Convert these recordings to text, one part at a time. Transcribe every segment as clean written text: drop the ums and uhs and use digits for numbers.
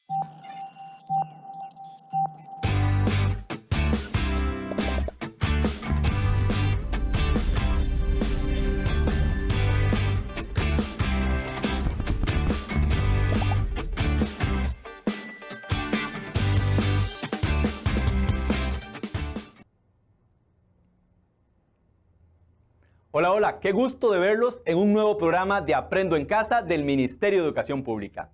Hola, hola, qué gusto de verlos en un nuevo programa de Aprendo en Casa del Ministerio de Educación Pública.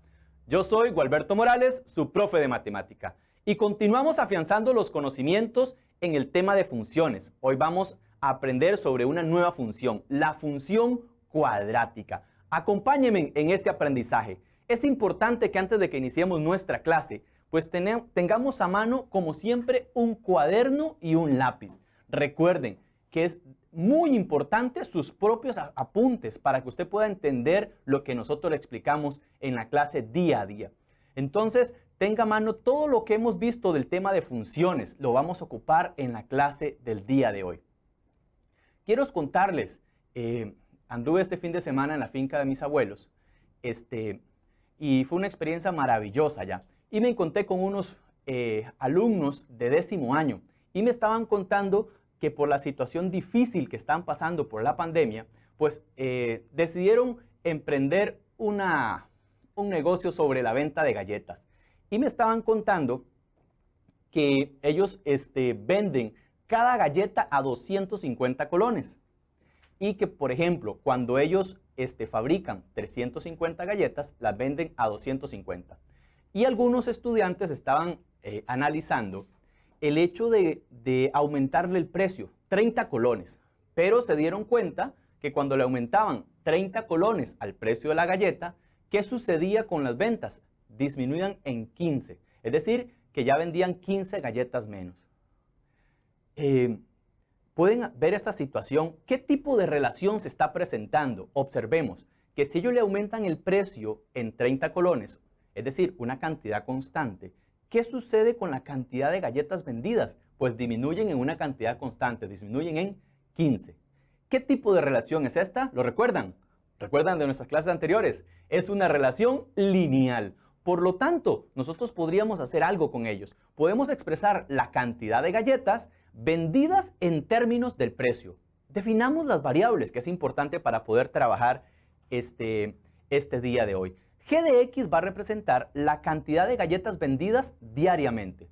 Yo soy Gualberto Morales, su profe de matemática, y continuamos afianzando los conocimientos en el tema de funciones. Hoy vamos a aprender sobre una nueva función, la función cuadrática. Acompáñenme en este aprendizaje. Es importante que antes de que iniciemos nuestra clase, pues tengamos a mano, como siempre, un cuaderno y un lápiz. Recuerden que es muy importante sus propios apuntes para que usted pueda entender lo que nosotros le explicamos en la clase día a día. Entonces, tenga a mano todo lo que hemos visto del tema de funciones. Lo vamos a ocupar en la clase del día de hoy. Quiero contarles, anduve este fin de semana en la finca de mis abuelos, y fue una experiencia maravillosa ya. Y me encontré con unos alumnos de 10º año y me estaban contando que por la situación difícil que están pasando por la pandemia, pues decidieron emprender un negocio sobre la venta de galletas. Y me estaban contando que ellos venden cada galleta a 250 colones. Y que, por ejemplo, cuando ellos fabrican 350 galletas, las venden a 250. Y algunos estudiantes estaban analizando el hecho de aumentarle el precio, 30 colones, pero se dieron cuenta que cuando le aumentaban 30 colones al precio de la galleta, ¿qué sucedía con las ventas? Disminuían en 15, es decir, que ya vendían 15 galletas menos. Pueden ver esta situación, ¿qué tipo de relación se está presentando? Observemos que si ellos le aumentan el precio en 30 colones, es decir, una cantidad constante, ¿qué sucede con la cantidad de galletas vendidas? Pues disminuyen en una cantidad constante, disminuyen en 15. ¿Qué tipo de relación es esta? ¿Lo recuerdan? ¿Recuerdan de nuestras clases anteriores? Es una relación lineal. Por lo tanto, nosotros podríamos hacer algo con ellos. Podemos expresar la cantidad de galletas vendidas en términos del precio. Definamos las variables, que es importante para poder trabajar este día de hoy. G de X va a representar la cantidad de galletas vendidas diariamente.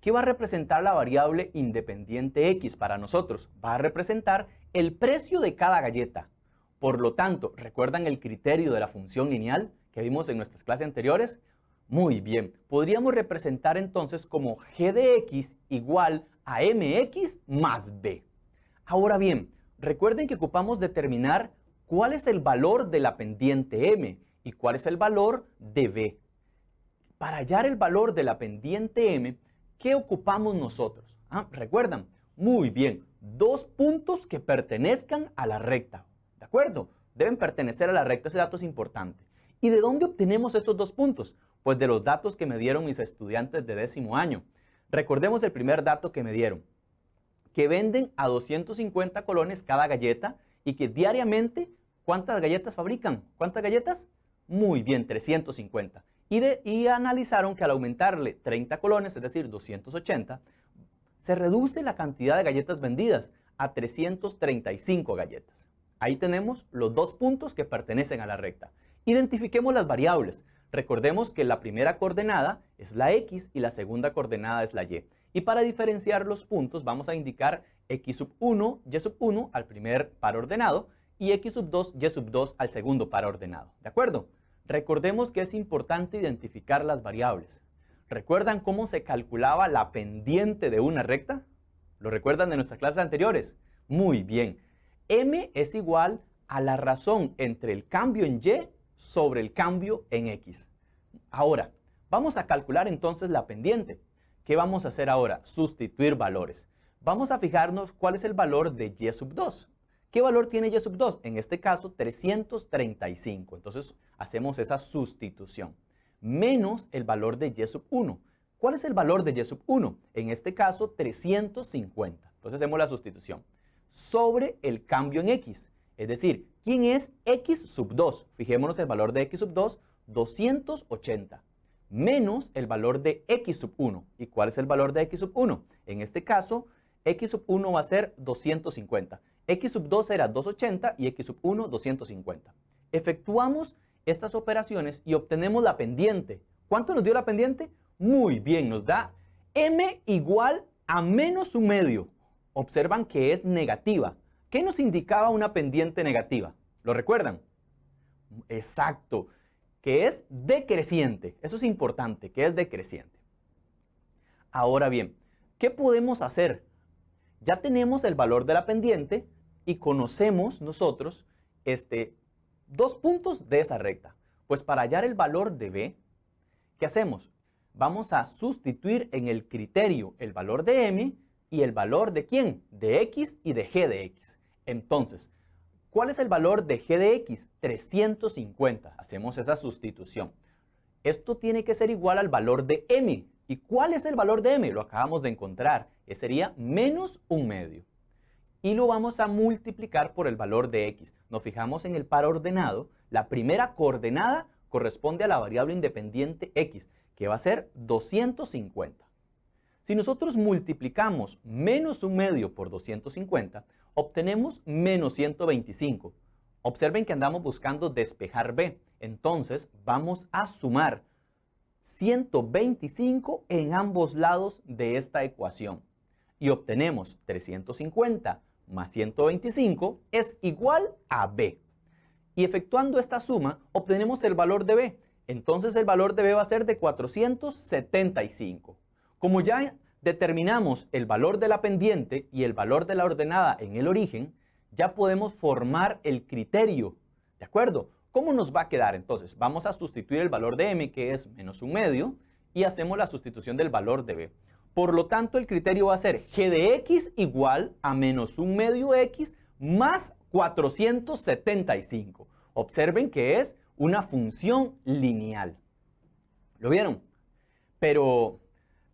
¿Qué va a representar la variable independiente X para nosotros? Va a representar el precio de cada galleta. Por lo tanto, ¿recuerdan el criterio de la función lineal que vimos en nuestras clases anteriores? Muy bien, podríamos representar entonces como G de X igual a MX más B. Ahora bien, recuerden que ocupamos determinar cuál es el valor de la pendiente M y cuál es el valor de B. Para hallar el valor de la pendiente M, ¿qué ocupamos nosotros? ¿Recuerdan? Muy bien, dos puntos que pertenezcan a la recta. ¿De acuerdo? Deben pertenecer a la recta, ese dato es importante. ¿Y de dónde obtenemos estos dos puntos? Pues de los datos que me dieron mis estudiantes de 10º año. Recordemos el primer dato que me dieron, que venden a 250 colones cada galleta y que diariamente, ¿cuántas galletas fabrican? ¿Cuántas galletas? Muy bien, 350. Y analizaron que al aumentarle 30 colones, es decir, 280, se reduce la cantidad de galletas vendidas a 335 galletas. Ahí tenemos los dos puntos que pertenecen a la recta. Identifiquemos las variables. Recordemos que la primera coordenada es la X y la segunda coordenada es la Y. Y para diferenciar los puntos vamos a indicar X sub 1, Y sub 1 al primer par ordenado y X sub 2, Y sub 2 al segundo par ordenado. ¿De acuerdo? Recordemos que es importante identificar las variables. ¿Recuerdan cómo se calculaba la pendiente de una recta? ¿Lo recuerdan de nuestras clases anteriores? Muy bien. M es igual a la razón entre el cambio en Y sobre el cambio en X. Ahora, vamos a calcular entonces la pendiente. ¿Qué vamos a hacer ahora? Sustituir valores. Vamos a fijarnos cuál es el valor de Y sub 2. ¿Qué valor tiene Y sub 2? En este caso, 335. Entonces, hacemos esa sustitución. Menos el valor de Y sub 1. ¿Cuál es el valor de Y sub 1? En este caso, 350. Entonces, hacemos la sustitución. Sobre el cambio en X. Es decir, ¿quién es X sub 2? Fijémonos el valor de X sub 2, 280. menos el valor de x sub 1. ¿Y cuál es el valor de x sub 1? En este caso, x sub 1 va a ser 250. X sub 2 era 280 y x sub 1 250. Efectuamos estas operaciones y obtenemos la pendiente. ¿Cuánto nos dio la pendiente? Muy bien, nos da m igual a menos un medio. Observan que es negativa. ¿Qué nos indicaba una pendiente negativa? ¿Lo recuerdan? Exacto, que es decreciente. Eso es importante, que es decreciente. Ahora bien, ¿qué podemos hacer? Ya tenemos el valor de la pendiente y conocemos nosotros dos puntos de esa recta. Pues para hallar el valor de b, ¿qué hacemos? Vamos a sustituir en el criterio el valor de m y el valor de ¿quién? De x y de g de x. Entonces, ¿cuál es el valor de g de x? 350. Hacemos esa sustitución. Esto tiene que ser igual al valor de m. ¿Y cuál es el valor de m? Lo acabamos de encontrar. Ese sería menos un medio. Y lo vamos a multiplicar por el valor de x. Nos fijamos en el par ordenado. La primera coordenada corresponde a la variable independiente x, que va a ser 250. Si nosotros multiplicamos menos un medio por 250, obtenemos menos 125. Observen que andamos buscando despejar b. Entonces vamos a sumar 125 en ambos lados de esta ecuación. Y obtenemos 350 más 125 es igual a b. Y efectuando esta suma, obtenemos el valor de b. Entonces el valor de b va a ser de 475. Como ya determinamos el valor de la pendiente y el valor de la ordenada en el origen, ya podemos formar el criterio. ¿De acuerdo? ¿Cómo nos va a quedar? Entonces, vamos a sustituir el valor de m, que es menos un medio, y hacemos la sustitución del valor de b. Por lo tanto, el criterio va a ser g de x igual a menos un medio x más 475. Observen que es una función lineal. ¿Lo vieron? Pero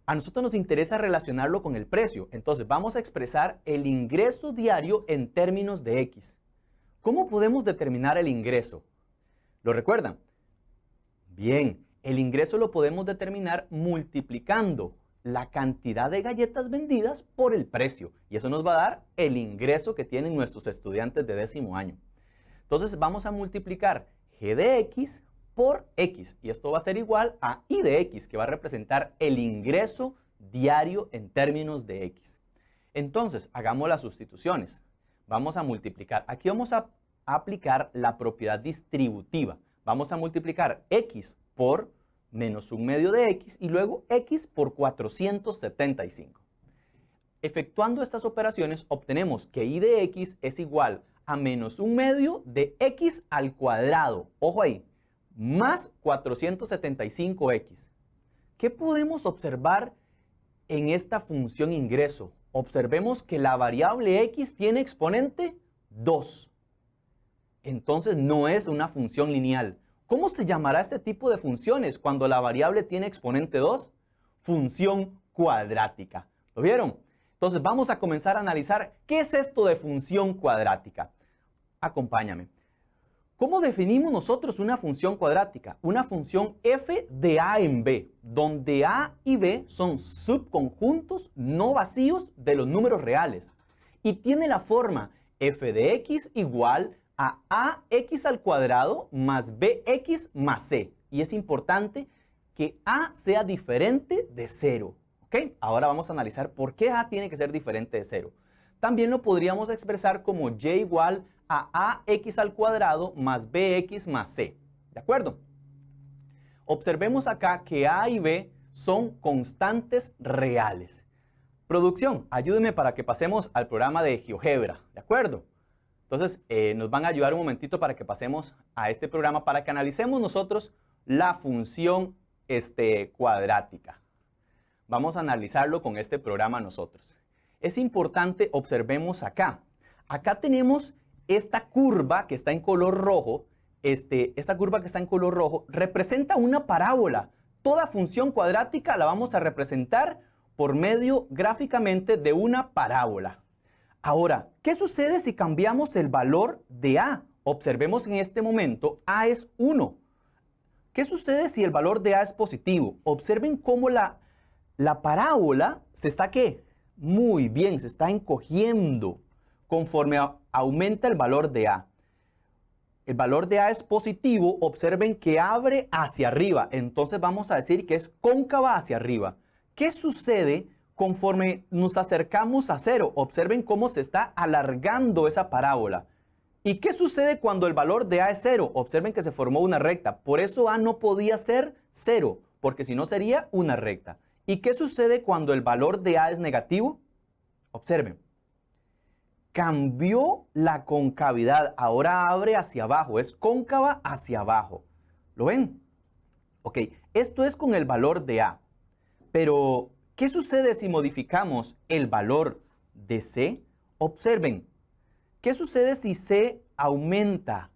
a nosotros nos interesa relacionarlo con el precio. Entonces vamos a expresar el ingreso diario en términos de x. ¿Cómo podemos determinar el ingreso? ¿Lo recuerdan? Bien, el ingreso lo podemos determinar multiplicando la cantidad de galletas vendidas por el precio. Y eso nos va a dar el ingreso que tienen nuestros estudiantes de 10º año. Entonces vamos a multiplicar g de x por x. Y esto va a ser igual a y de x, que va a representar el ingreso diario en términos de x. Entonces, hagamos las sustituciones. Vamos a multiplicar. Aquí vamos a aplicar la propiedad distributiva. Vamos a multiplicar x por menos un medio de x y luego x por 475. Efectuando estas operaciones, obtenemos que y de x es igual a menos un medio de x al cuadrado. Ojo ahí, más 475x. ¿Qué podemos observar en esta función ingreso? Observemos que la variable x tiene exponente 2. Entonces no es una función lineal. ¿Cómo se llamará este tipo de funciones cuando la variable tiene exponente 2? Función cuadrática. ¿Lo vieron? Entonces vamos a comenzar a analizar qué es esto de función cuadrática. Acompáñame. ¿Cómo definimos nosotros una función cuadrática? Una función f de a en b, donde a y b son subconjuntos no vacíos de los números reales. Y tiene la forma f de x igual a ax al cuadrado más bx más c. Y es importante que a sea diferente de 0. ¿Ok? Ahora vamos a analizar por qué a tiene que ser diferente de 0. También lo podríamos expresar como y igual a ax al cuadrado más bx más c. ¿De acuerdo? Observemos acá que a y b son constantes reales. Producción, ayúdenme para que pasemos al programa de GeoGebra. ¿De acuerdo? Entonces, nos van a ayudar un momentito para que pasemos a este programa para que analicemos nosotros la función cuadrática. Vamos a analizarlo con este programa nosotros. Es importante, observemos acá. Acá tenemos esta curva que está en color rojo. Esta curva que está en color rojo representa una parábola. Toda función cuadrática la vamos a representar por medio gráficamente de una parábola. Ahora, ¿qué sucede si cambiamos el valor de a? Observemos en este momento, a es 1. ¿Qué sucede si el valor de A es positivo? Observen cómo la parábola se está, ¿qué? Muy bien, se está encogiendo conforme aumenta el valor de A. El valor de A es positivo, observen que abre hacia arriba, entonces vamos a decir que es cóncava hacia arriba. ¿Qué sucede conforme nos acercamos a cero? Observen cómo se está alargando esa parábola. ¿Y qué sucede cuando el valor de A es 0? Observen que se formó una recta. Por eso A no podía ser 0, porque si no sería una recta. ¿Y qué sucede cuando el valor de A es negativo? Observen. Cambió la concavidad. Ahora abre hacia abajo. Es cóncava hacia abajo. ¿Lo ven? Ok, esto es con el valor de A. Pero, ¿qué sucede si modificamos el valor de C? Observen. ¿Qué sucede si C aumenta?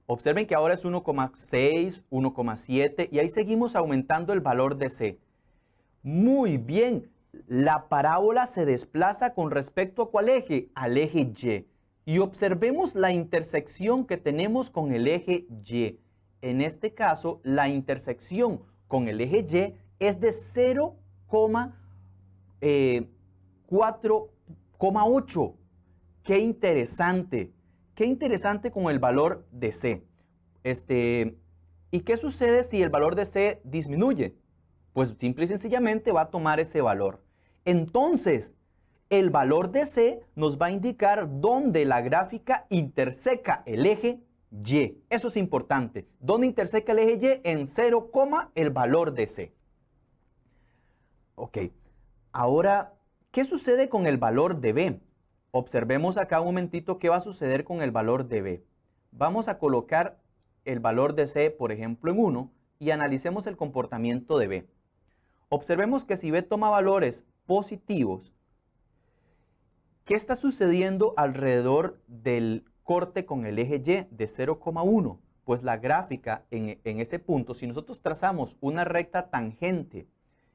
Observen que ahora es 1,6, 1,7 y ahí seguimos aumentando el valor de C. Muy bien, la parábola se desplaza con respecto a ¿cuál eje? Al eje Y. Y observemos la intersección que tenemos con el eje Y. En este caso, la intersección con el eje Y es de 0,4,8. Qué interesante con el valor de C. ¿Y qué sucede si el valor de C disminuye? Pues simple y sencillamente va a tomar ese valor. Entonces, el valor de C nos va a indicar dónde la gráfica interseca el eje Y. Eso es importante. ¿Dónde interseca el eje Y? En 0, el valor de C. Ok. Ahora, ¿qué sucede con el valor de B? Observemos acá un momentito qué va a suceder con el valor de B. Vamos a colocar el valor de C, por ejemplo, en 1 y analicemos el comportamiento de B. Observemos que si B toma valores positivos, ¿qué está sucediendo alrededor del corte con el eje Y de 0,1? Pues la gráfica en ese punto, si nosotros trazamos una recta tangente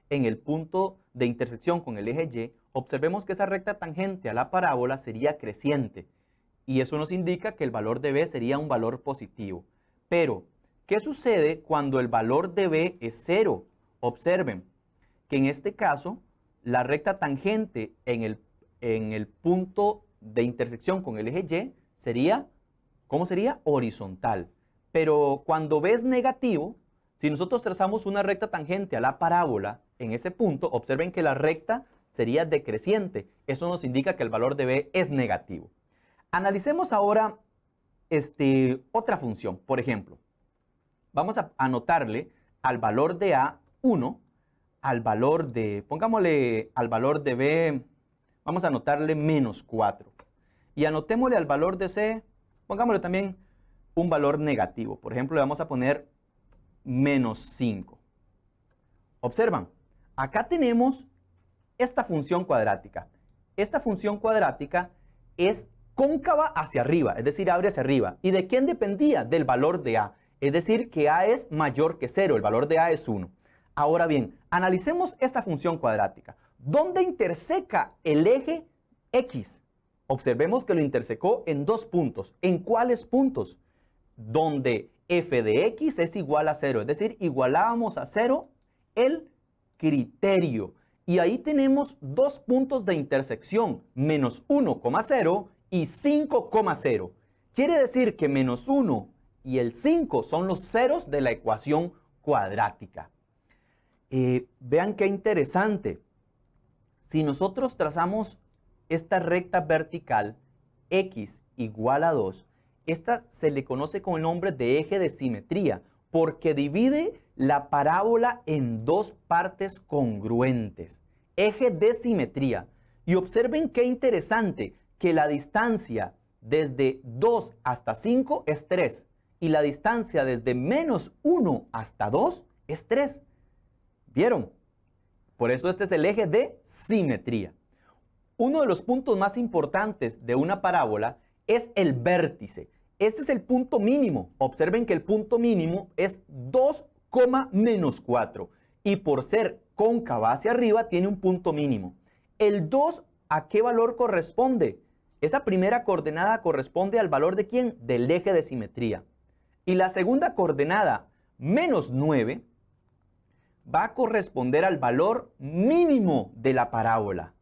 en el punto de intersección con el eje Y, observemos que esa recta tangente a la parábola sería creciente. Y eso nos indica que el valor de B sería un valor positivo. Pero, ¿qué sucede cuando el valor de B es 0? Observen que en este caso, la recta tangente en el punto de intersección con el eje Y sería, ¿cómo sería? Horizontal. Pero cuando B es negativo, si nosotros trazamos una recta tangente a la parábola en ese punto, observen que la recta sería decreciente. Eso nos indica que el valor de B es negativo. Analicemos ahora otra función. Por ejemplo, vamos a anotarle al valor de A 1, al valor de, pongámosle al valor de B, vamos a anotarle menos 4. Y anotémosle al valor de C, pongámosle también un valor negativo. Por ejemplo, le vamos a poner menos 5. Observan, acá tenemos esta función cuadrática. Esta función cuadrática es cóncava hacia arriba, es decir, abre hacia arriba. ¿Y de quién dependía? Del valor de A. Es decir, que A es mayor que 0, el valor de A es 1. Ahora bien, analicemos esta función cuadrática. ¿Dónde interseca el eje X? Observemos que lo intersecó en 2 puntos. ¿En cuáles puntos? Donde f de x es igual a 0, es decir, igualábamos a 0 el criterio. Y ahí tenemos 2 puntos de intersección, menos 1,0 y 5,0. Quiere decir que menos 1 y el 5 son los ceros de la ecuación cuadrática. Vean qué interesante. Si nosotros trazamos esta recta vertical, x igual a 2, esta se le conoce con el nombre de eje de simetría, porque divide la parábola en 2 partes congruentes. Eje de simetría. Y observen qué interesante, que la distancia desde 2 hasta 5 es 3. Y la distancia desde menos 1 hasta 2 es 3. ¿Vieron? Por eso este es el eje de simetría. Uno de los puntos más importantes de una parábola es el vértice. Este es el punto mínimo. Observen que el punto mínimo es 2, menos 4. Y por ser cóncava hacia arriba, tiene un punto mínimo. El 2, ¿a qué valor corresponde? Esa primera coordenada corresponde al valor de ¿quién? Del eje de simetría. Y la segunda coordenada, menos 9 va a corresponder al valor mínimo de la parábola.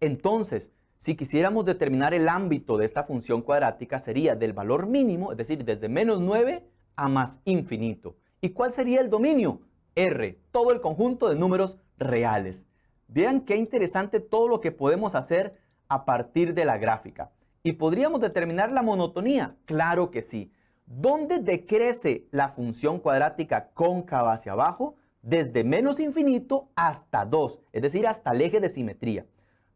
Entonces, si quisiéramos determinar el ámbito de esta función cuadrática, sería del valor mínimo, es decir, desde menos 9 a más infinito. ¿Y cuál sería el dominio? R, todo el conjunto de números reales. Vean qué interesante todo lo que podemos hacer a partir de la gráfica. ¿Y podríamos determinar la monotonía? Claro que sí. ¿Dónde decrece la función cuadrática cóncava hacia abajo? Desde menos infinito hasta 2, es decir, hasta el eje de simetría.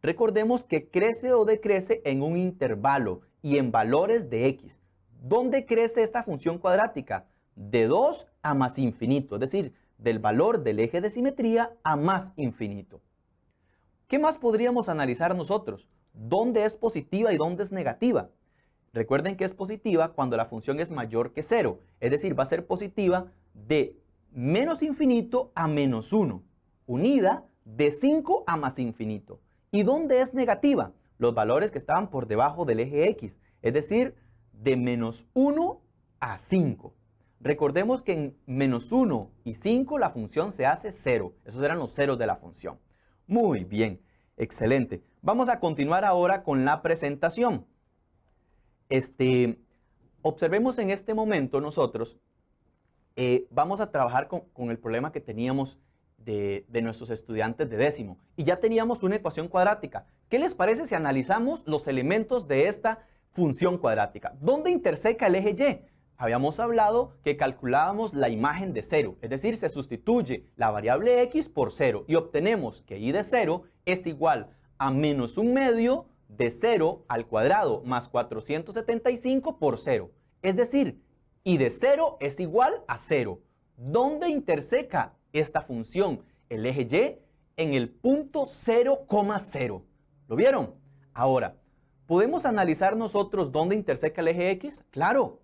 Recordemos que crece o decrece en un intervalo y en valores de x. ¿Dónde crece esta función cuadrática? De 2 a más infinito, es decir, del valor del eje de simetría a más infinito. ¿Qué más podríamos analizar nosotros? ¿Dónde es positiva y dónde es negativa? Recuerden que es positiva cuando la función es mayor que 0, es decir, va a ser positiva de menos infinito a menos 1, unida de 5 a más infinito. ¿Y dónde es negativa? Los valores que estaban por debajo del eje x, es decir, de menos 1 a 5. Recordemos que en menos 1 y 5 la función se hace 0. Esos eran los ceros de la función. Muy bien, excelente. Vamos a continuar ahora con la presentación. Observemos en este momento nosotros, vamos a trabajar con el problema que teníamos de nuestros estudiantes de décimo. Y ya teníamos una ecuación cuadrática. ¿Qué les parece si analizamos los elementos de esta función cuadrática? ¿Dónde interseca el eje Y? Habíamos hablado que calculábamos la imagen de 0, es decir, se sustituye la variable x por 0 y obtenemos que y de 0 es igual a menos 1/2 de 0 al cuadrado más 475 por 0. Es decir, y de 0 es igual a 0. ¿Dónde interseca esta función, el eje Y? En el punto 0,0. ¿Lo vieron? Ahora, ¿podemos analizar nosotros dónde interseca el eje X? Claro.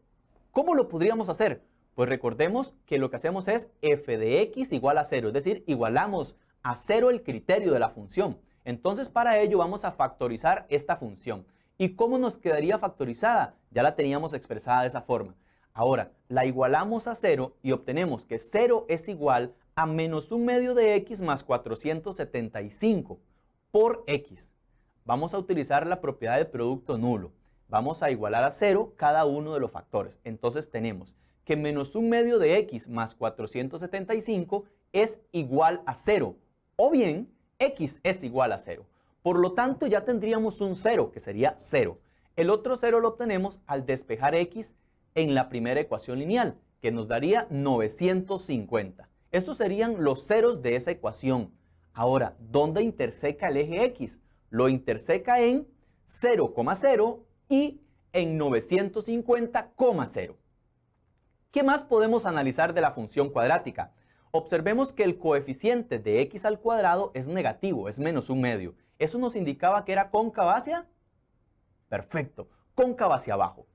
¿Cómo lo podríamos hacer? Pues recordemos que lo que hacemos es f de x igual a 0, es decir, igualamos a 0 el criterio de la función. Entonces, para ello vamos a factorizar esta función. ¿Y cómo nos quedaría factorizada? Ya la teníamos expresada de esa forma. Ahora, la igualamos a 0 y obtenemos que 0 es igual a menos 1/2 de x más 475 por x. Vamos a utilizar la propiedad del producto nulo. Vamos a igualar a 0 cada uno de los factores. Entonces tenemos que menos 1/2 de x más 475 es igual a 0. O bien, x es igual a 0. Por lo tanto, ya tendríamos un 0, que sería 0. El otro 0 lo obtenemos al despejar x en la primera ecuación lineal, que nos daría 950. Estos serían los ceros de esa ecuación. Ahora, ¿dónde interseca el eje x? Lo interseca en 0,0 y en 950,0. ¿Qué más podemos analizar de la función cuadrática? Observemos que el coeficiente de x al cuadrado es negativo, es menos 1/2. ¿Eso nos indicaba que era cóncava hacia? Perfecto, cóncava hacia abajo.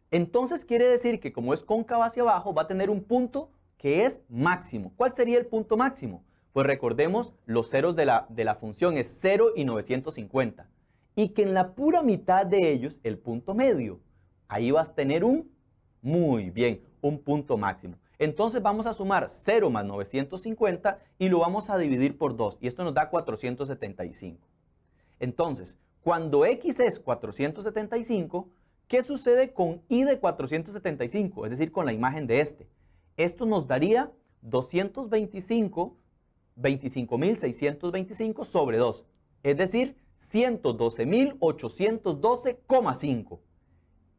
Entonces quiere decir que como es cóncava hacia abajo, va a tener un punto que es máximo. ¿Cuál sería el punto máximo? Pues recordemos, los ceros de la función es 0 y 950. Y que en la pura mitad de ellos, el punto medio, ahí vas a tener muy bien, un punto máximo. Entonces vamos a sumar 0 más 950 y lo vamos a dividir por 2. Y esto nos da 475. Entonces, cuando x es 475, ¿qué sucede con y de 475? Es decir, con la imagen de este. Esto nos daría 25.625 sobre 2. Es decir, 112.812,5.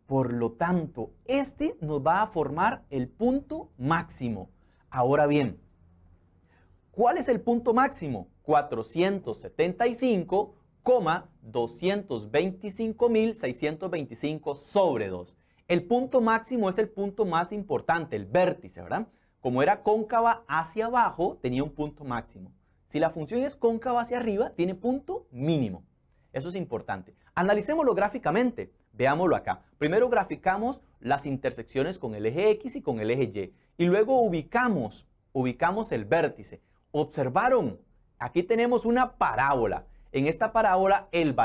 Por lo tanto, este nos va a formar el punto máximo. Ahora bien, ¿cuál es el punto máximo? 475,225.625 sobre 2. El punto máximo es el punto más importante, el vértice, ¿verdad? Como era cóncava hacia abajo, tenía un punto máximo. Si la función es cóncava hacia arriba, tiene punto mínimo. Eso es importante. Analicémoslo gráficamente. Veámoslo acá. Primero graficamos las intersecciones con el eje X y con el eje Y. Y luego ubicamos el vértice. ¿Observaron? Aquí tenemos una parábola. En esta parábola el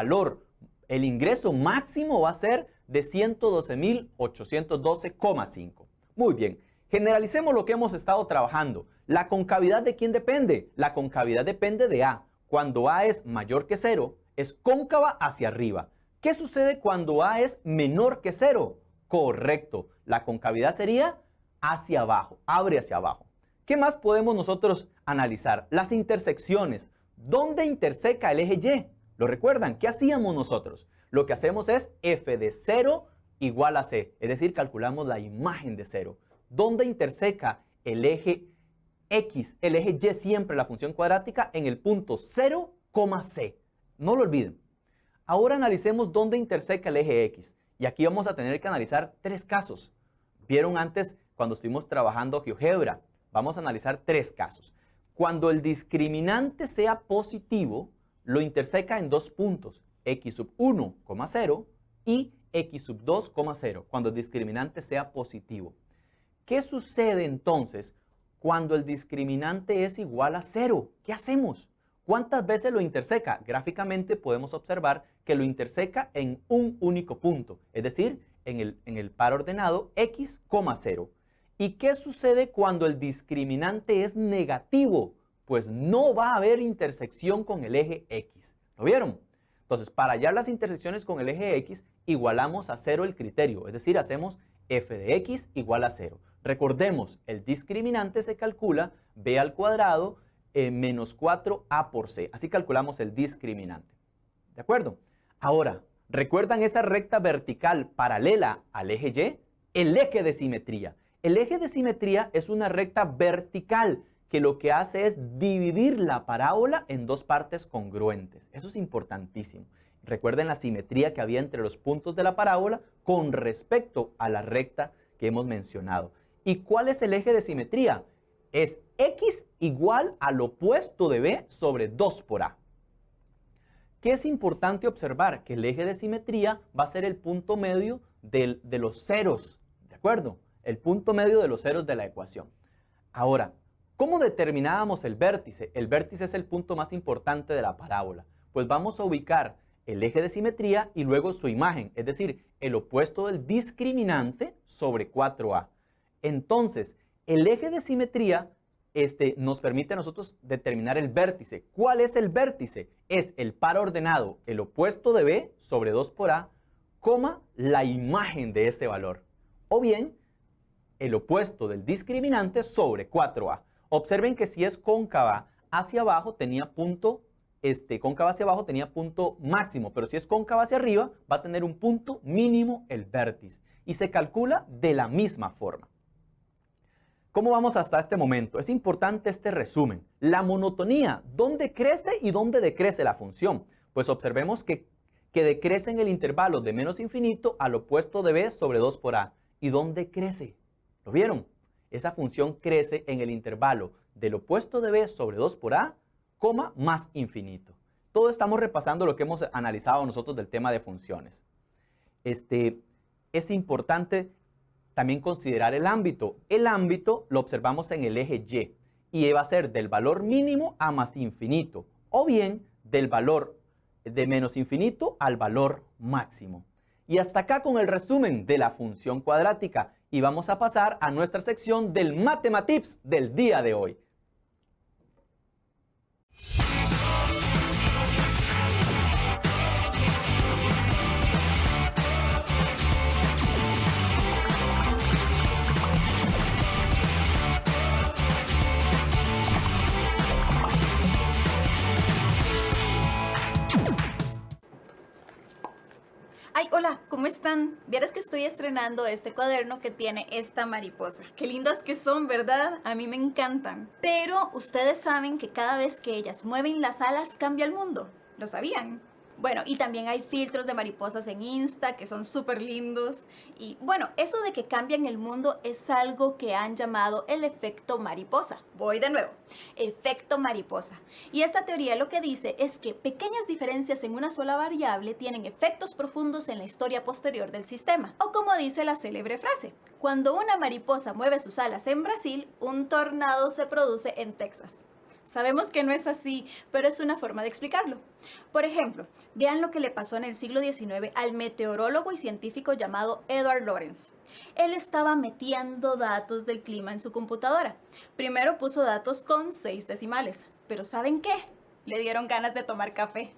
ingreso máximo va a ser de 112.812,5. Muy bien. Generalicemos lo que hemos estado trabajando. ¿La concavidad de quién depende? La concavidad depende de A. Cuando A es mayor que 0, es cóncava hacia arriba. ¿Qué sucede cuando A es menor que 0? Correcto, la concavidad sería hacia abajo, abre hacia abajo. ¿Qué más podemos nosotros analizar? Las intersecciones. ¿Dónde interseca el eje Y? ¿Lo recuerdan? ¿Qué hacíamos nosotros? Lo que hacemos es f de 0 igual a c, es decir, calculamos la imagen de 0. ¿Dónde interseca el eje X, el eje Y siempre, la función cuadrática? En el punto 0, c. No lo olviden. Ahora analicemos dónde interseca el eje X. Y aquí vamos a tener que analizar 3 casos. Vieron antes cuando estuvimos trabajando GeoGebra. Vamos a analizar 3 casos. Cuando el discriminante sea positivo, lo interseca en 2 puntos, x sub 1, 0 y x sub 2, 0, cuando el discriminante sea positivo. ¿Qué sucede entonces cuando el discriminante es igual a 0? ¿Qué hacemos? ¿Cuántas veces lo interseca? Gráficamente podemos observar que lo interseca en un único punto, es decir, en el par ordenado x, 0. ¿Y qué sucede cuando el discriminante es negativo? Pues no va a haber intersección con el eje X. ¿Lo vieron? Entonces, para hallar las intersecciones con el eje X, igualamos a 0 el criterio, es decir, hacemos f de x igual a 0. Recordemos, el discriminante se calcula b al cuadrado menos 4a por c. Así calculamos el discriminante. ¿De acuerdo? Ahora, ¿recuerdan esa recta vertical paralela al eje Y? El eje de simetría. El eje de simetría es una recta vertical que lo que hace es dividir la parábola en 2 partes congruentes. Eso es importantísimo. Recuerden la simetría que había entre los puntos de la parábola con respecto a la recta que hemos mencionado. ¿Y cuál es el eje de simetría? Es x igual al opuesto de b sobre 2 por a. ¿Qué es importante observar? Que el eje de simetría va a ser el punto medio de los ceros, ¿de acuerdo? El punto medio de los ceros de la ecuación. Ahora, ¿cómo determinábamos el vértice? El vértice es el punto más importante de la parábola. Pues vamos a ubicar el eje de simetría y luego su imagen, es decir, el opuesto del discriminante sobre 4a. Entonces, el eje de simetría nos permite a nosotros determinar el vértice. ¿Cuál es el vértice? Es el par ordenado, el opuesto de b sobre 2 por a, la imagen de ese valor. O bien, el opuesto del discriminante sobre 4a. Observen que si es cóncava hacia abajo tenía punto máximo, pero si es cóncava hacia arriba va a tener un punto mínimo el vértice y se calcula de la misma forma. ¿Cómo vamos hasta este momento? Es importante este resumen. La monotonía, ¿dónde crece y dónde decrece la función? Pues observemos que decrece en el intervalo de menos infinito al opuesto de b sobre 2 por a. ¿Y dónde crece? ¿Lo vieron? Esa función crece en el intervalo del opuesto de b sobre 2 por a, más infinito. Todo estamos repasando lo que hemos analizado nosotros del tema de funciones. Es importante también considerar el ámbito. El ámbito lo observamos en el eje Y va a ser del valor mínimo a más infinito, o bien del valor de menos infinito al valor máximo. Y hasta acá con el resumen de la función cuadrática. Y vamos a pasar a nuestra sección del Matematips del día de hoy. Ay, hola, ¿cómo están? Vieras que estoy estrenando este cuaderno que tiene esta mariposa. Qué lindas que son, ¿verdad? A mí me encantan. Pero ustedes saben que cada vez que ellas mueven las alas cambia el mundo. ¿Lo sabían? Bueno, y también hay filtros de mariposas en Insta que son súper lindos. Y bueno, eso de que cambian el mundo es algo que han llamado el efecto mariposa. Voy de nuevo, efecto mariposa. Y esta teoría lo que dice es que pequeñas diferencias en una sola variable tienen efectos profundos en la historia posterior del sistema. O como dice la célebre frase, cuando una mariposa mueve sus alas en Brasil, un tornado se produce en Texas. Sabemos que no es así, pero es una forma de explicarlo. Por ejemplo, vean lo que le pasó en el siglo XIX al meteorólogo y científico llamado Edward Lorenz. Él estaba metiendo datos del clima en su computadora. Primero puso datos con 6 decimales, pero ¿saben qué? Le dieron ganas de tomar café.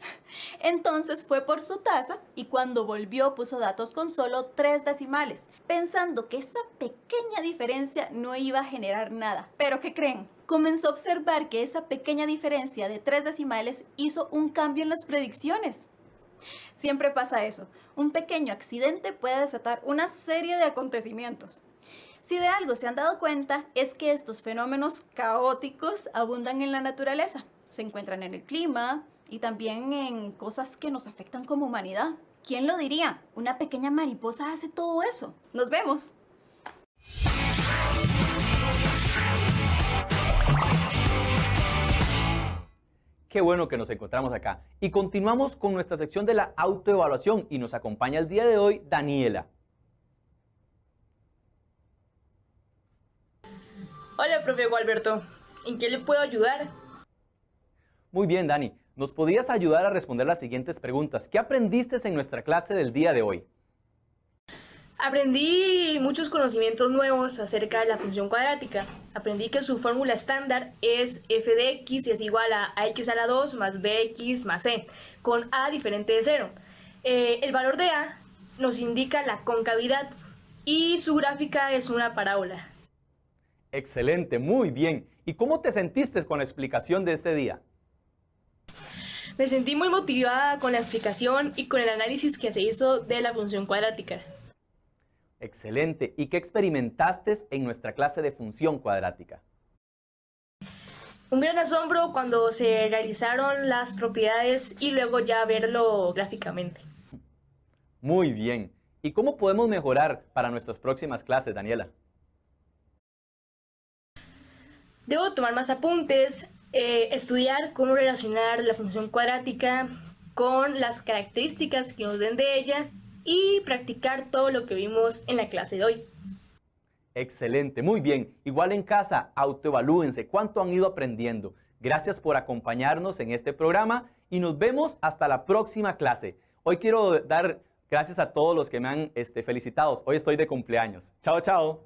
Entonces fue por su taza y cuando volvió puso datos con solo 3 decimales, pensando que esa pequeña diferencia no iba a generar nada. ¿Pero qué creen? Comenzó a observar que esa pequeña diferencia de 3 decimales hizo un cambio en las predicciones. Siempre pasa eso. Un pequeño accidente puede desatar una serie de acontecimientos. Si de algo se han dado cuenta, es que estos fenómenos caóticos abundan en la naturaleza. Se encuentran en el clima y también en cosas que nos afectan como humanidad. ¿Quién lo diría? Una pequeña mariposa hace todo eso. ¡Nos vemos! Qué bueno que nos encontramos acá. Y continuamos con nuestra sección de la autoevaluación y nos acompaña el día de hoy Daniela. Hola, profe Gualberto. ¿En qué le puedo ayudar? Muy bien, Dani. ¿Nos podrías ayudar a responder las siguientes preguntas? ¿Qué aprendiste en nuestra clase del día de hoy? Aprendí muchos conocimientos nuevos acerca de la función cuadrática. Aprendí que su fórmula estándar es f de x es igual a ax a la 2 más bx más c, con a diferente de 0. El valor de a nos indica la concavidad y su gráfica es una parábola. Excelente, muy bien. ¿Y cómo te sentiste con la explicación de este día? Me sentí muy motivada con la explicación y con el análisis que se hizo de la función cuadrática. Excelente. ¿Y qué experimentaste en nuestra clase de función cuadrática? Un gran asombro cuando se realizaron las propiedades y luego ya verlo gráficamente. Muy bien. ¿Y cómo podemos mejorar para nuestras próximas clases, Daniela? Debo tomar más apuntes, estudiar cómo relacionar la función cuadrática con las características que nos den de ella y practicar todo lo que vimos en la clase de hoy. Excelente, muy bien. Igual en casa, autoevalúense cuánto han ido aprendiendo. Gracias por acompañarnos en este programa y nos vemos hasta la próxima clase. Hoy quiero dar gracias a todos los que me han felicitado. Hoy estoy de cumpleaños. Chao, chao.